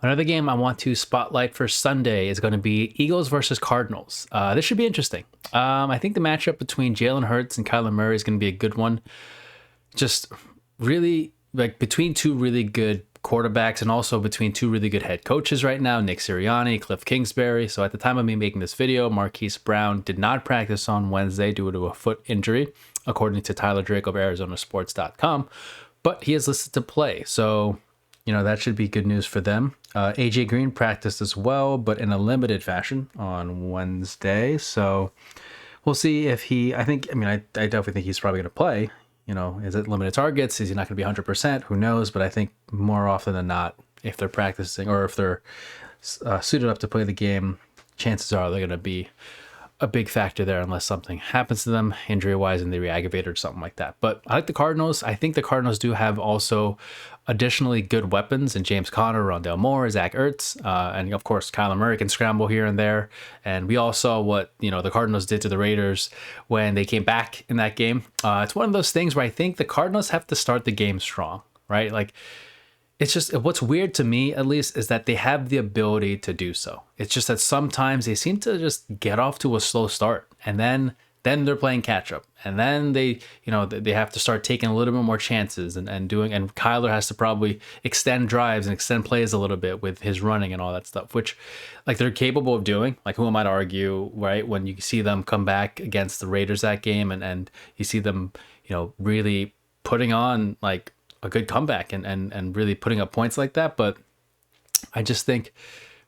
Another game I want to spotlight for Sunday is going to be Eagles versus Cardinals. This should be interesting. I think the matchup between Jalen Hurts and Kyler Murray is going to be a good one. Just really like between two really good quarterbacks and also between two really good head coaches right now, Nick Sirianni, Cliff Kingsbury. So at the time of me making this video, Marquise Brown did not practice on Wednesday due to a foot injury, according to Tyler Drake of ArizonaSports.com, but he is listed to play. So, that should be good news for them. AJ Green practiced as well, but in a limited fashion on Wednesday. So we'll see if I definitely think he's probably going to play. Is it limited targets? Is he not going to be 100%? Who knows? But I think more often than not, if they're practicing or if they're suited up to play the game, chances are they're going to be a big factor there unless something happens to them injury-wise and they re-aggravate or something like that. But I like the Cardinals. I think the Cardinals do have also additionally good weapons in James Conner, Rondale Moore, Zach Ertz, and of course Kyler Murray can scramble here and there. And we all saw what the Cardinals did to the Raiders when they came back in that game. It's one of those things where I think the Cardinals have to start the game strong, right? Like, it's just what's weird to me, at least, is that they have the ability to do so. It's just that sometimes they seem to just get off to a slow start, and then they're playing catch up, and then they have to start taking a little bit more chances and Kyler has to probably extend drives and extend plays a little bit with his running and all that stuff, which like they're capable of doing. Like, who am I to argue, right? When you see them come back against the Raiders that game, and you see them really putting on like a good comeback and really putting up points like that. But I just think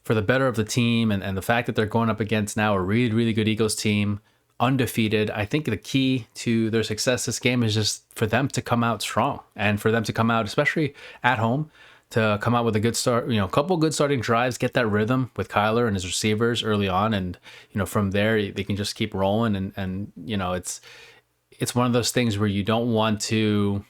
for the better of the team and the fact that they're going up against now a really, really good Eagles team, undefeated, I think the key to their success this game is just for them to come out strong and for them to come out, especially at home, to come out with a good start, a couple good starting drives, get that rhythm with Kyler and his receivers early on. And, from there, they can just keep rolling. And it's one of those things where you don't want to,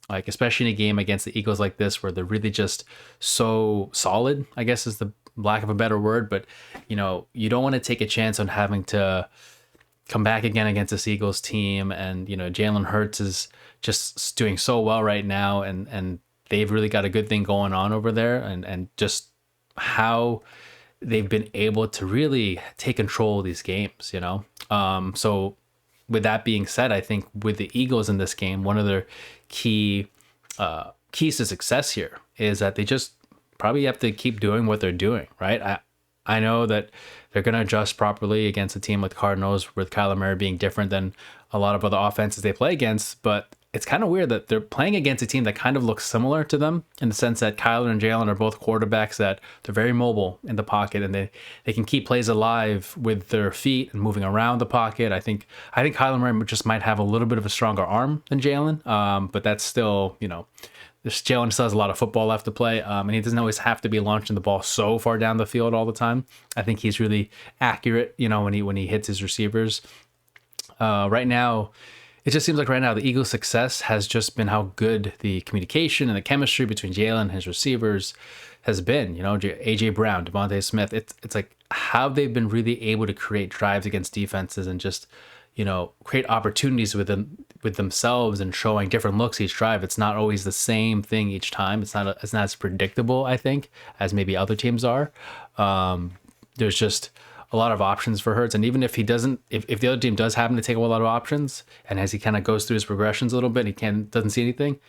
like, especially in a game against the Eagles like this, where they're really just so solid, I guess is the lack of a better word. But, you don't want to take a chance on having to come back again against this Eagles team. And, Jalen Hurts is just doing so well right now. And they've really got a good thing going on over there. And just how they've been able to really take control of these games, So with that being said, I think with the Eagles in this game, one of their keys to success here is that they just probably have to keep doing what they're doing, right? I know that they're going to adjust properly against a team with Cardinals, with Kyler Murray being different than a lot of other offenses they play against, but it's kind of weird that they're playing against a team that kind of looks similar to them in the sense that Kyler and Jalen are both quarterbacks that they're very mobile in the pocket and they can keep plays alive with their feet and moving around the pocket. I think Kyler Murray just might have a little bit of a stronger arm than Jalen, but that's still, Jalen still has a lot of football left to play, and he doesn't always have to be launching the ball so far down the field all the time. I think he's really accurate, when he hits his receivers. Right now, it just seems like right now the Eagles' success has just been how good the communication and the chemistry between Jalen and his receivers has been. AJ Brown, Devontae Smith. It's like how they've been really able to create drives against defenses and just create opportunities with themselves and showing different looks each drive. It's not always the same thing each time. It's not as predictable, I think, as maybe other teams are. There's just a lot of options for Hurts, and even if he doesn't, if the other team does happen to take a lot of options, and as he kind of goes through his progressions a little bit, doesn't see anything,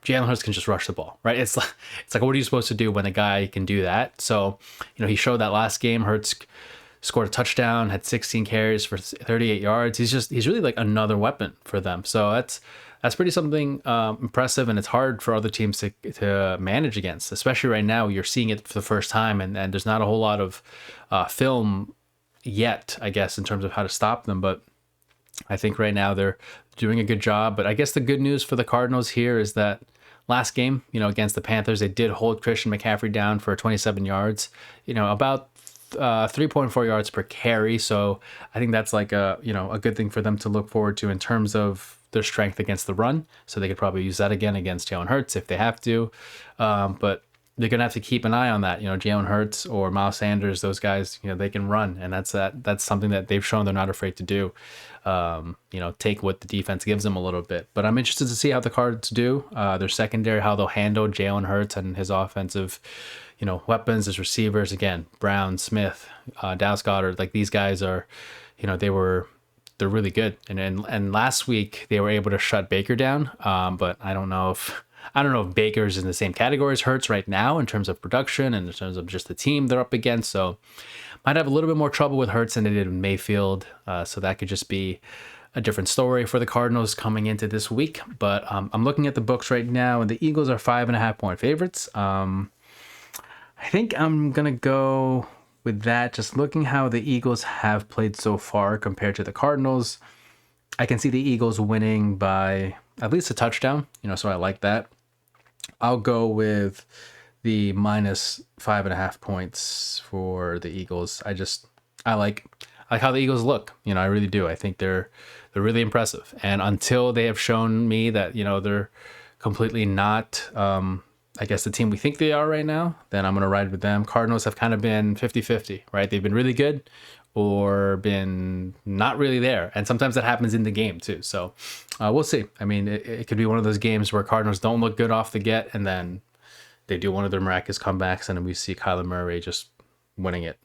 Jalen Hurts can just rush the ball, right? It's like what are you supposed to do when a guy can do that? So he showed that last game. Hurts scored a touchdown, had 16 carries for 38 yards. He's really like another weapon for them. So that's pretty something impressive, and it's hard for other teams to manage against, especially right now. You're seeing it for the first time, and there's not a whole lot of film yet, I guess, in terms of how to stop them. But I think right now they're doing a good job. But I guess the good news for the Cardinals here is that last game, against the Panthers, they did hold Christian McCaffrey down for 27 yards, about 3.4 yards per carry. So I think that's like a good thing for them to look forward to in terms of their strength against the run. So they could probably use that again against Jalen Hurts if they have to. But they're gonna have to keep an eye on that. Jalen Hurts or Miles Sanders, those guys, they can run, and that's something that they've shown they're not afraid to do. Take what the defense gives them a little bit. But I'm interested to see how the Cards do. Their secondary, how they'll handle Jalen Hurts and his offensive, weapons, his receivers. Again, Brown, Smith, Dallas Goedert, like these guys are, they're really good. And last week they were able to shut Baker down. But I don't know if Baker's in the same category as Hurts right now in terms of production and in terms of just the team they're up against. So might have a little bit more trouble with Hurts than they did with Mayfield. So that could just be a different story for the Cardinals coming into this week. But I'm looking at the books right now, and the Eagles are 5.5-point favorites. I think I'm going to go with that. Just looking how the Eagles have played so far compared to the Cardinals, I can see the Eagles winning by at least a touchdown, so I like that. I'll go with the minus 5.5 points for the Eagles. I like how the Eagles look. I really do. I think they're really impressive. And until they have shown me that, they're completely not, I guess, the team we think they are right now, then I'm going to ride with them. Cardinals have kind of been 50-50, right? They've been really good or been not really there. And sometimes that happens in the game too. So we'll see. I mean, it could be one of those games where Cardinals don't look good off the get, and then they do one of their miraculous comebacks, and then we see Kyler Murray just winning it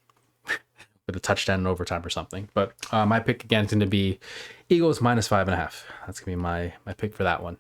with a touchdown in overtime or something. But my pick again is going to be Eagles minus 5.5. That's going to be my pick for that one.